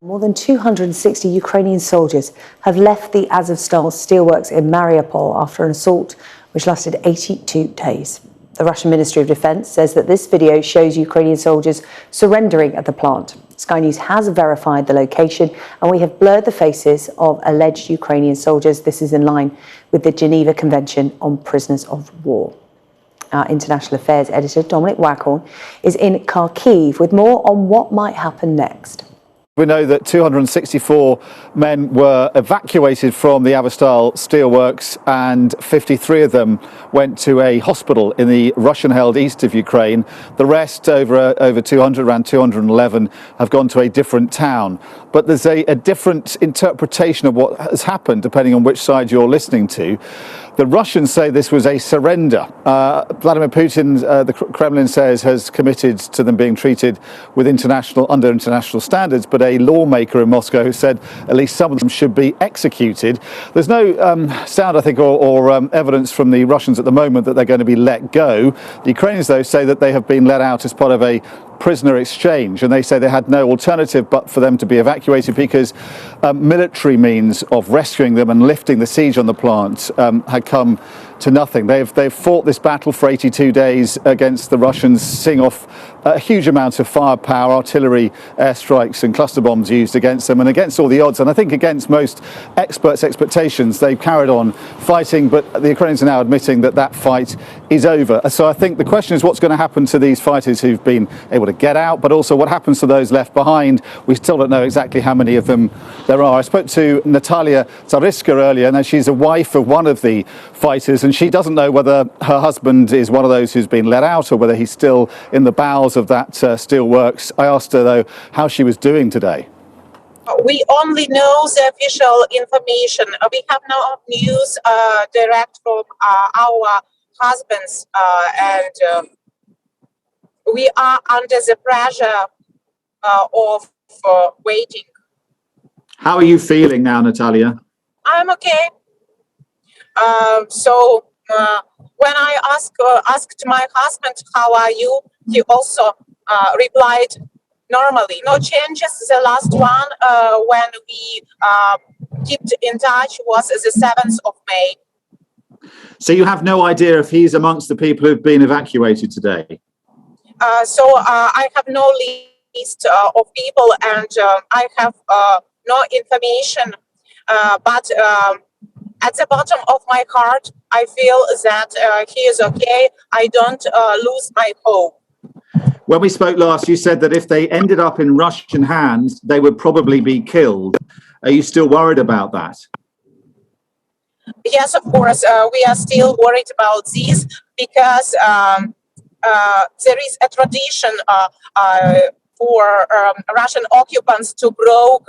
More than 260 Ukrainian soldiers have left the Azovstal steelworks in Mariupol after an assault which lasted 82 days. The Russian Ministry of Defense says that this video shows Ukrainian soldiers surrendering at the plant. Sky News has verified the location, and we have blurred the faces of alleged Ukrainian soldiers. This is in line with the Geneva Convention on Prisoners of War. Our international affairs editor, Dominic Waghorn, is in Kharkiv with more on what might happen next. We know that 264 men were evacuated from the Azovstal steelworks, and 53 of them went to a hospital in the Russian-held east of Ukraine. The rest, over 200, around 211, have gone to a different town. But there's a different interpretation of what has happened depending on which side you're listening to. The Russians say this was a surrender. Vladimir Putin, the Kremlin says, has committed to them being treated with under international standards, but a lawmaker in Moscow said at least some of them should be executed. There's no sound, I think, or evidence from the Russians at the moment that they're going to be let go. The Ukrainians, though, say that they have been let out as part of a prisoner exchange, and they say they had no alternative but for them to be evacuated because military means of rescuing them and lifting the siege on the plant had come to nothing. They've fought this battle for 82 days against the Russians, seeing off a huge amount of firepower, artillery airstrikes and cluster bombs used against them, and against all the odds, and I think against most experts' expectations, they've carried on fighting, but the Ukrainians are now admitting that that fight is over. So I think the question is what's going to happen to these fighters who've been able to get out, but also what happens to those left behind. We still don't know exactly how many of them there are. I spoke to Natalia Tsariska earlier, and she's a wife of one of the fighters, and she doesn't know whether her husband is one of those who's been let out or whether he's still in the bowels of that steelworks. I asked her, though, how she was doing today. We only know the official information. We have no news direct from our husbands, and we are under the pressure of waiting. How are you feeling now, Natalia? I'm okay. So when I asked my husband, how are you? He also replied, normally. No changes. The last one when we kept in touch was the 7th of May. So you have no idea if he's amongst the people who've been evacuated today? So I have no list of people, and I have no information, but at the bottom of my heart, I feel that he is okay. I don't lose my hope. When we spoke last, you said that if they ended up in Russian hands, they would probably be killed. Are you still worried about that? Yes, of course. We are still worried about this because there is a tradition for Russian occupants to break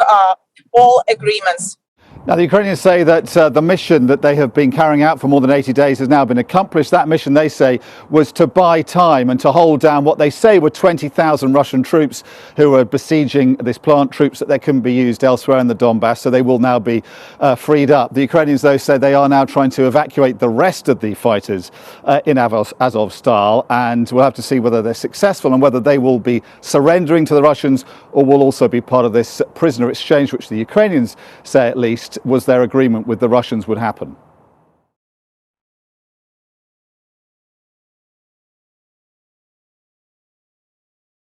all agreements. Now, the Ukrainians say that the mission that they have been carrying out for more than 80 days has now been accomplished. That mission, they say, was to buy time and to hold down what they say were 20,000 Russian troops who were besieging this plant, troops that they couldn't be used elsewhere in the Donbass, so they will now be freed up. The Ukrainians, though, say they are now trying to evacuate the rest of the fighters in Azovstal, and we'll have to see whether they're successful and whether they will be surrendering to the Russians or will also be part of this prisoner exchange, which the Ukrainians say at least was their agreement with the Russians would happen.